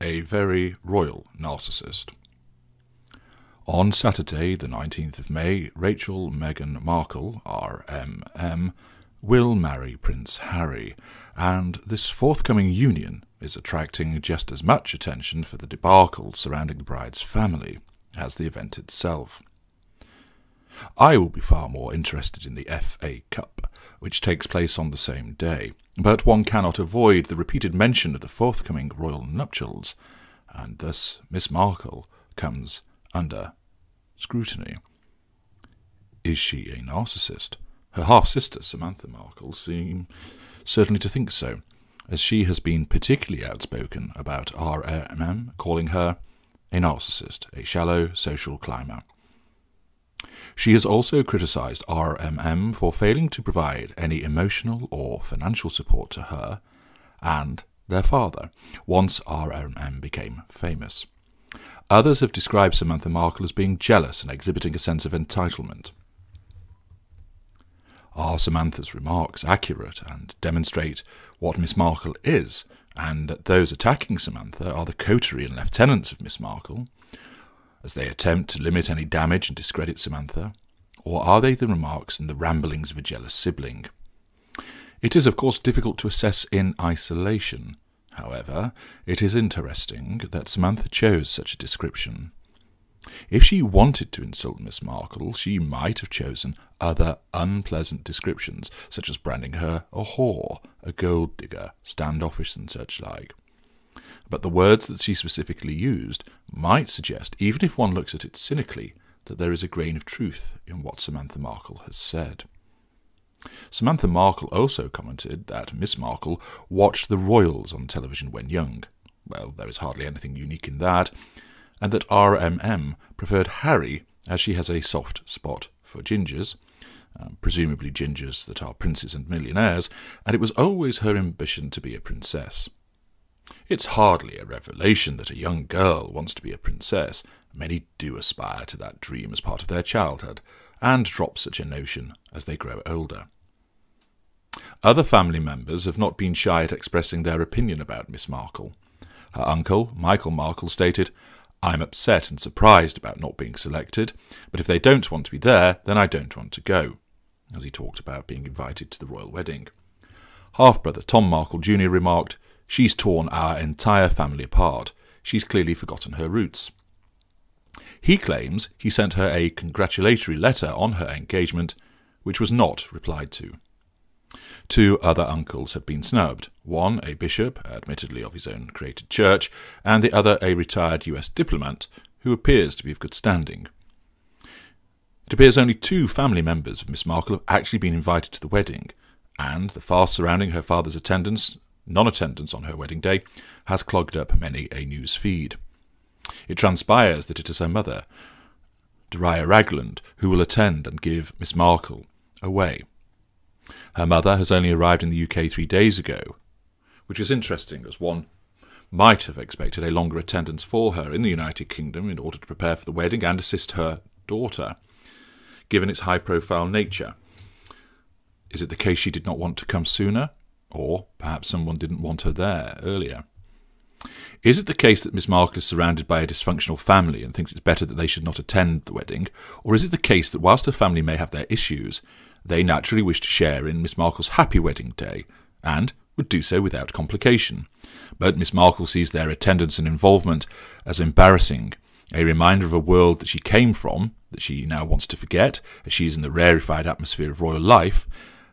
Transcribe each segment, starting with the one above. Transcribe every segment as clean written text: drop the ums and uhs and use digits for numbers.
a very royal narcissist. On Saturday, the 19th of May, Rachel Meghan Markle, RMM, will marry Prince Harry, and this forthcoming union is attracting just as much attention for the debacle surrounding the bride's family as the event itself. I will be far more interested in the FA Cup, which takes place on the same day, but one cannot avoid the repeated mention of the forthcoming royal nuptials, and thus Miss Markle comes under scrutiny. Is she a narcissist? Her half-sister, Samantha Markle, seems certainly to think so, as she has been particularly outspoken about RMM, calling her a narcissist, a shallow social climber. She has also criticised RMM for failing to provide any emotional or financial support to her and their father once RMM became famous. Others have described Samantha Markle as being jealous and exhibiting a sense of entitlement. Are Samantha's remarks accurate and demonstrate what Miss Markle is, and that those attacking Samantha are the coterie and lieutenants of Miss Markle, as they attempt to limit any damage and discredit Samantha, or are they the remarks and the ramblings of a jealous sibling? It is, of course, difficult to assess in isolation. However, it is interesting that Samantha chose such a description. If she wanted to insult Miss Markle, she might have chosen other unpleasant descriptions, such as branding her a whore, a gold digger, standoffish and such like. But the words that she specifically used might suggest, even if one looks at it cynically, that there is a grain of truth in what Samantha Markle has said. Samantha Markle also commented that Miss Markle watched the royals on television when young. Well, there is hardly anything unique in that, and that RMM preferred Harry as she has a soft spot for gingers, presumably gingers that are princes and millionaires, and it was always her ambition to be a princess. It's hardly a revelation that a young girl wants to be a princess. Many do aspire to that dream as part of their childhood, and drop such a notion as they grow older. Other family members have not been shy at expressing their opinion about Miss Markle. Her uncle, Michael Markle, stated, "I'm upset and surprised about not being selected, but if they don't want to be there, then I don't want to go," as he talked about being invited to the royal wedding. Half-brother Tom Markle Jr. remarked, "She's torn our entire family apart. She's clearly forgotten her roots." He claims he sent her a congratulatory letter on her engagement, which was not replied to. Two other uncles have been snubbed, one a bishop, admittedly of his own created church, and the other a retired US diplomat, who appears to be of good standing. It appears only two family members of Miss Markle have actually been invited to the wedding, and the farce surrounding her father's non-attendance on her wedding day, has clogged up many a news feed. It transpires that it is her mother, Dariah Ragland, who will attend and give Miss Markle away. Her mother has only arrived in the UK 3 days ago, which is interesting, as one might have expected a longer attendance for her in the United Kingdom in order to prepare for the wedding and assist her daughter, given its high-profile nature. Is it the case she did not want to come sooner? Or perhaps someone didn't want her there earlier? Is it the case that Miss Markle is surrounded by a dysfunctional family and thinks it's better that they should not attend the wedding? Or is it the case that whilst her family may have their issues, they naturally wish to share in Miss Markle's happy wedding day, and would do so without complication? But Miss Markle sees their attendance and involvement as embarrassing, a reminder of a world that she came from, that she now wants to forget, as she is in the rarefied atmosphere of royal life,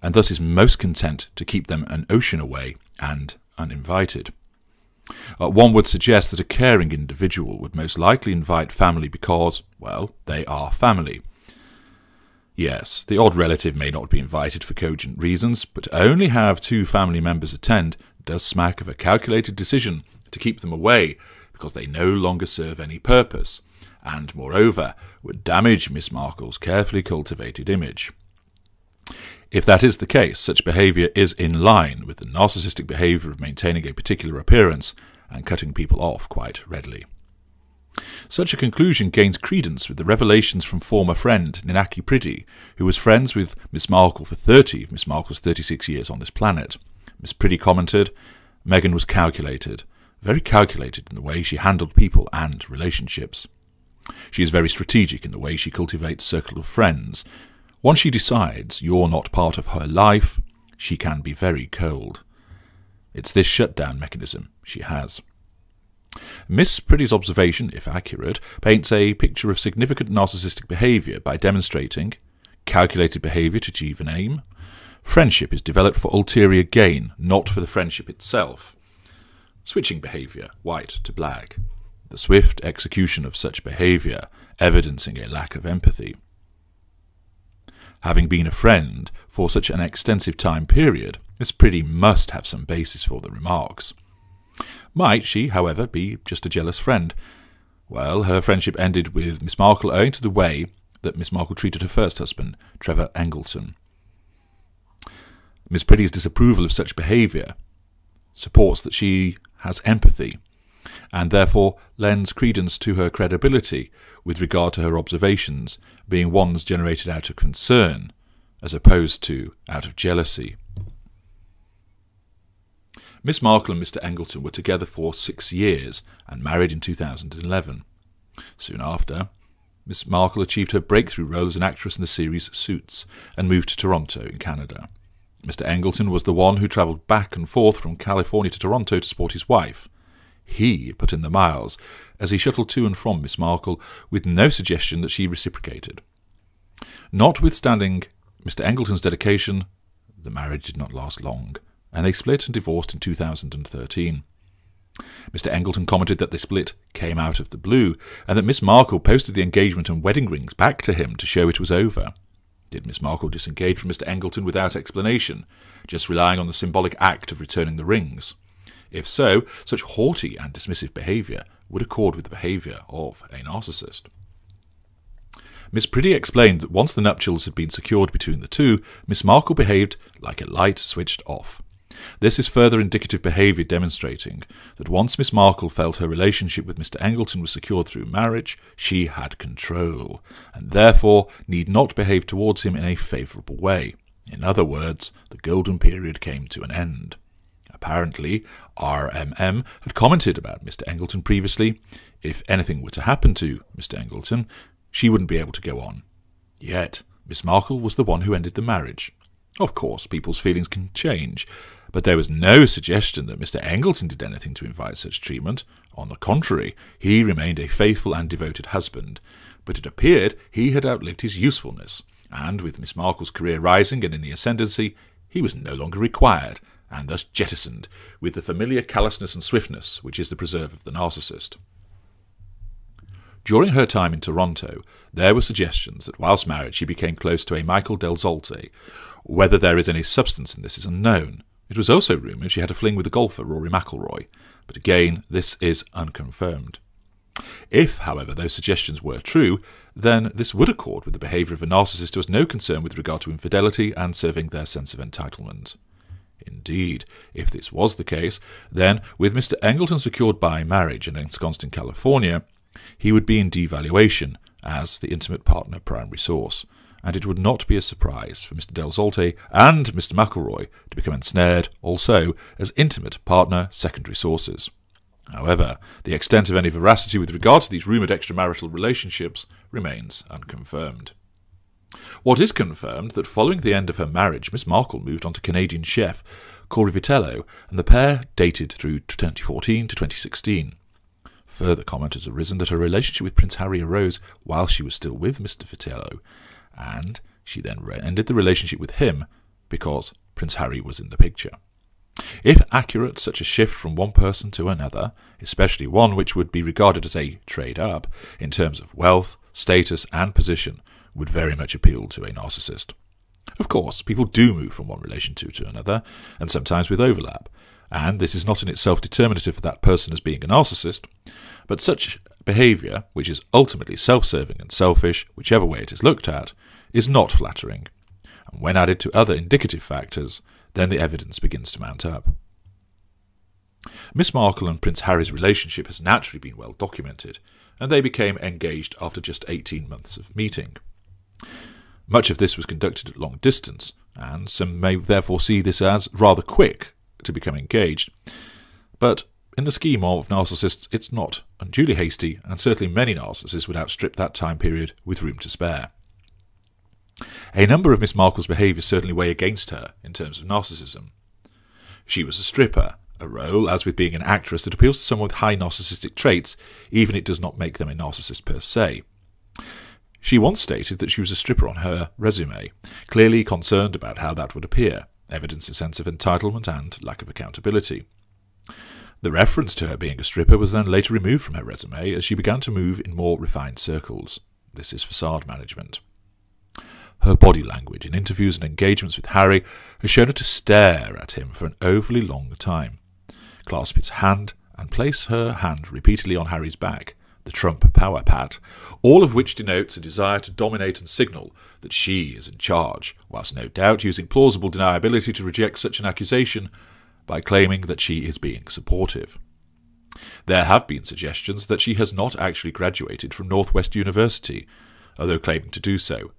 and thus is most content to keep them an ocean away and uninvited. One would suggest that a caring individual would most likely invite family because, well, they are family. Yes, the odd relative may not be invited for cogent reasons, but to only have two family members attend does smack of a calculated decision to keep them away because they no longer serve any purpose, and, moreover, would damage Miss Markle's carefully cultivated image. If that is the case, such behaviour is in line with the narcissistic behaviour of maintaining a particular appearance and cutting people off quite readily. Such a conclusion gains credence with the revelations from former friend Ninaki Priddy, who was friends with Miss Markle for 30 of Miss Markle's 36 years on this planet. Miss Priddy commented, "Meghan was calculated, very calculated in the way she handled people and relationships. She is very strategic in the way she cultivates a circle of friends. Once she decides you're not part of her life, she can be very cold. It's this shutdown mechanism she has. Miss Pretty's observation, if accurate, paints a picture of significant narcissistic behaviour by demonstrating calculated behaviour to achieve an aim. Friendship is developed for ulterior gain, not for the friendship itself. Switching behaviour, white to black. The swift execution of such behaviour, evidencing a lack of empathy. Having been a friend for such an extensive time period, Miss Pretty must have some basis for the remarks. Might she, however, be just a jealous friend? Well, her friendship ended with Miss Markle owing to the way that Miss Markle treated her first husband, Trevor Engleton. Miss Pretty's disapproval of such behaviour supports that she has empathy, and therefore lends credence to her credibility with regard to her observations being ones generated out of concern, as opposed to out of jealousy. Miss Markle and Mr. Engleton were together for 6 years and married in 2011. Soon after, Miss Markle achieved her breakthrough role as an actress in the series Suits and moved to Toronto in Canada. Mr. Engleton was the one who travelled back and forth from California to Toronto to support his wife. He put in the miles as he shuttled to and from Miss Markle with no suggestion that she reciprocated. Notwithstanding Mr. Engleton's dedication, the marriage did not last long, and they split and divorced in 2013. Mr. Engleton commented that the split came out of the blue, and that Miss Markle posted the engagement and wedding rings back to him to show it was over. Did Miss Markle disengage from Mr. Engleton without explanation, just relying on the symbolic act of returning the rings? If so, such haughty and dismissive behaviour would accord with the behaviour of a narcissist. Miss Pretty explained that once the nuptials had been secured between the two, Miss Markle behaved like a light switched off. This is further indicative behaviour demonstrating that once Miss Markle felt her relationship with Mr. Engleton was secured through marriage, she had control, and therefore need not behave towards him in a favourable way. In other words, the golden period came to an end. Apparently, RMM had commented about Mr. Engleton previously. If anything were to happen to Mr. Engleton, she wouldn't be able to go on. Yet, Miss Markle was the one who ended the marriage. Of course, people's feelings can change, but there was no suggestion that Mr. Engleton did anything to invite such treatment. On the contrary, he remained a faithful and devoted husband, but it appeared he had outlived his usefulness, and with Miss Markle's career rising and in the ascendancy, he was no longer required, and thus jettisoned with the familiar callousness and swiftness which is the preserve of the narcissist. During her time in Toronto, there were suggestions that whilst married she became close to a Michael Del Zolte. Whether there is any substance in this is unknown. It was also rumoured she had a fling with the golfer Rory McIlroy, but again this is unconfirmed. If, however, those suggestions were true, then this would accord with the behaviour of a narcissist who has no concern with regard to infidelity and serving their sense of entitlement. Indeed, if this was the case, then, with Mr. Engleton secured by marriage and ensconced in California, he would be in devaluation as the intimate partner primary source, and it would not be a surprise for Mr. Del Zolte and Mr. McIlroy to become ensnared also as intimate partner secondary sources. However, the extent of any veracity with regard to these rumoured extramarital relationships remains unconfirmed. What is confirmed that following the end of her marriage, Miss Markle moved on to Canadian chef Corey Vitello, and the pair dated through 2014 to 2016. Further comment has arisen that her relationship with Prince Harry arose while she was still with Mr. Vitello, and she then ended the relationship with him because Prince Harry was in the picture. If accurate, such a shift from one person to another, especially one which would be regarded as a trade-up in terms of wealth, status and position, would very much appeal to a narcissist. Of course, people do move from one relationship to another, and sometimes with overlap, and this is not in itself determinative of that person as being a narcissist, but such behaviour, which is ultimately self-serving and selfish, whichever way it is looked at, is not flattering, and when added to other indicative factors, then the evidence begins to mount up. Miss Markle and Prince Harry's relationship has naturally been well documented, and they became engaged after just 18 months of meeting. Much of this was conducted at long distance, and some may therefore see this as rather quick to become engaged. But in the scheme of narcissists, it's not unduly hasty, and certainly many narcissists would outstrip that time period with room to spare. A number of Miss Markle's behaviours certainly weigh against her in terms of narcissism. She was a stripper, a role, as with being an actress, that appeals to someone with high narcissistic traits, even if it does not make them a narcissist per se. She once stated that she was a stripper on her resume, clearly concerned about how that would appear, evidence a sense of entitlement and lack of accountability. The reference to her being a stripper was then later removed from her resume as she began to move in more refined circles. This is facade management. Her body language in interviews and engagements with Harry has shown her to stare at him for an overly long time, clasp his hand, and place her hand repeatedly on Harry's back, the Trump power pat, all of which denotes a desire to dominate and signal that she is in charge, whilst no doubt using plausible deniability to reject such an accusation by claiming that she is being supportive. There have been suggestions that she has not actually graduated from Northwest University, although claiming to do so.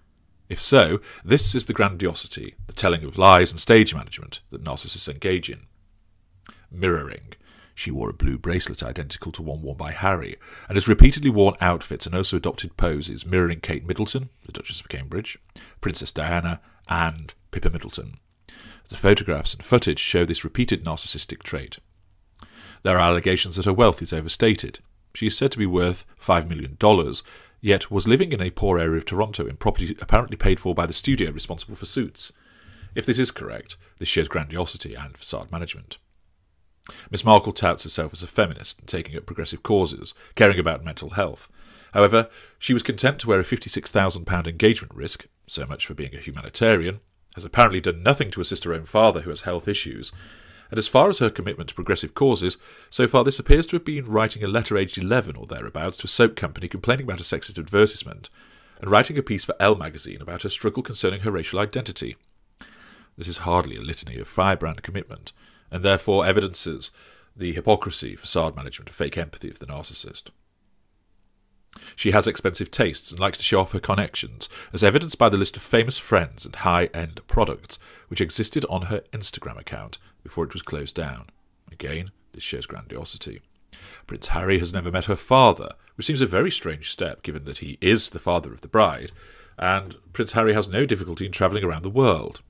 If so, this is the grandiosity, the telling of lies and stage management that narcissists engage in. Mirroring. She wore a blue bracelet identical to one worn by Harry, and has repeatedly worn outfits and also adopted poses mirroring Kate Middleton, the Duchess of Cambridge, Princess Diana, and Pippa Middleton. The photographs and footage show this repeated narcissistic trait. There are allegations that her wealth is overstated. She is said to be worth $5 million, yet was living in a poor area of Toronto in property apparently paid for by the studio responsible for Suits. If this is correct, this shows grandiosity and facade management. Miss Markle touts herself as a feminist and taking up progressive causes, caring about mental health. However, she was content to wear a £56,000 engagement risk, so much for being a humanitarian, has apparently done nothing to assist her own father who has health issues, and as far as her commitment to progressive causes, so far this appears to have been writing a letter aged 11 or thereabouts to a soap company complaining about a sexist advertisement, and writing a piece for Elle magazine about her struggle concerning her racial identity. This is hardly a litany of firebrand commitment, and therefore evidences the hypocrisy, facade management, and fake empathy of the narcissist. She has expensive tastes and likes to show off her connections, as evidenced by the list of famous friends and high-end products which existed on her Instagram account before it was closed down. Again, this shows grandiosity. Prince Harry has never met her father, which seems a very strange step given that he is the father of the bride, and Prince Harry has no difficulty in travelling around the world.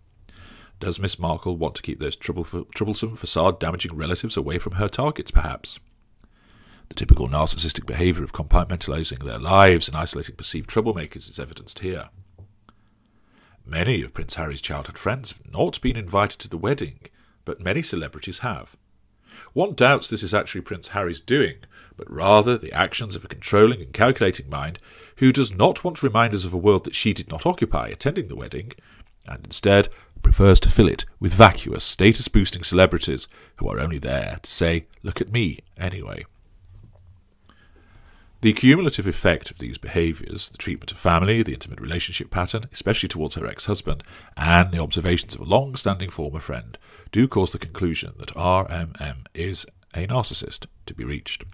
Does Miss Markle want to keep those troublesome, facade-damaging relatives away from her targets, perhaps? The typical narcissistic behaviour of compartmentalising their lives and isolating perceived troublemakers is evidenced here. Many of Prince Harry's childhood friends have not been invited to the wedding, but many celebrities have. One doubts this is actually Prince Harry's doing, but rather the actions of a controlling and calculating mind who does not want reminders of a world that she did not occupy attending the wedding, and instead prefers to fill it with vacuous, status-boosting celebrities who are only there to say, "Look at me, anyway." The cumulative effect of these behaviours, the treatment of family, the intimate relationship pattern, especially towards her ex-husband, and the observations of a long-standing former friend, do cause the conclusion that RMM is a narcissist to be reached.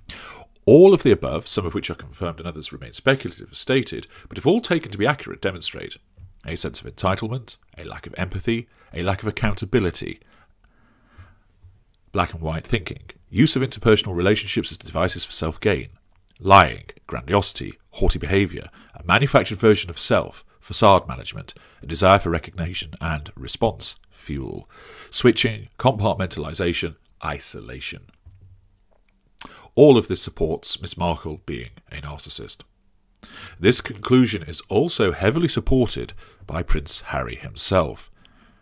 All of the above, some of which are confirmed and others remain speculative, as stated, but if all taken to be accurate, demonstrate a sense of entitlement, a lack of empathy, a lack of accountability, black and white thinking, use of interpersonal relationships as devices for self-gain, lying, grandiosity, haughty behaviour, a manufactured version of self, facade management, a desire for recognition and response, fuel, switching, compartmentalisation, isolation. All of this supports Miss Markle being a narcissist. This conclusion is also heavily supported by Prince Harry himself.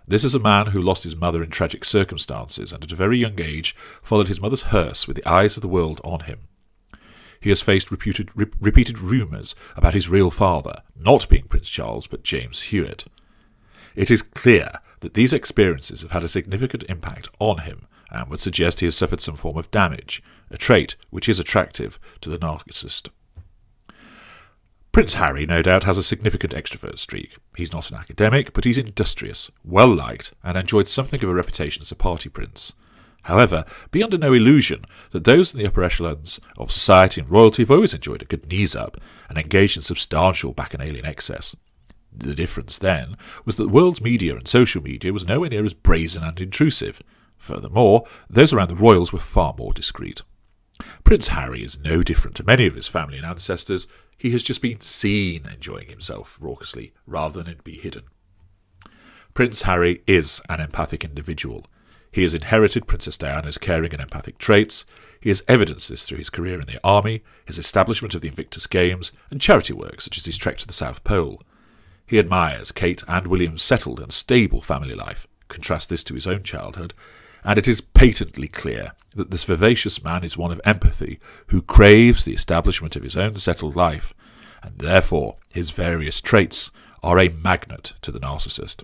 This is a man who lost his mother in tragic circumstances and at a very young age followed his mother's hearse with the eyes of the world on him. He has faced repeated rumours about his real father not being Prince Charles but James Hewitt. It is clear that these experiences have had a significant impact on him and would suggest he has suffered some form of damage, a trait which is attractive to the narcissist. Prince Harry, no doubt, has a significant extrovert streak. He's not an academic, but he's industrious, well-liked, and enjoyed something of a reputation as a party prince. However, be under no illusion that those in the upper echelons of society and royalty have always enjoyed a good knees-up and engaged in substantial bacchanalian excess. The difference, then, was that the world's media and social media was nowhere near as brazen and intrusive. Furthermore, those around the royals were far more discreet. Prince Harry is no different to many of his family and ancestors. He has just been seen enjoying himself raucously, rather than it be hidden. Prince Harry is an empathic individual. He has inherited Princess Diana's caring and empathic traits. He has evidenced this through his career in the army, his establishment of the Invictus Games, and charity work such as his trek to the South Pole. He admires Kate and William's settled and stable family life. Contrast this to his own childhood, and it is patently clear that this vivacious man is one of empathy, who craves the establishment of his own settled life, and therefore his various traits are a magnet to the narcissist.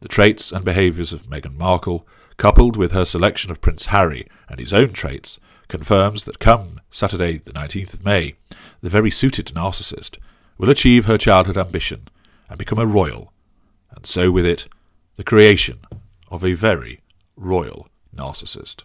The traits and behaviours of Meghan Markle, coupled with her selection of Prince Harry and his own traits, confirms that come Saturday the 19th of May, the very suited narcissist will achieve her childhood ambition and become a royal, and so with it the creation of a very royal narcissist.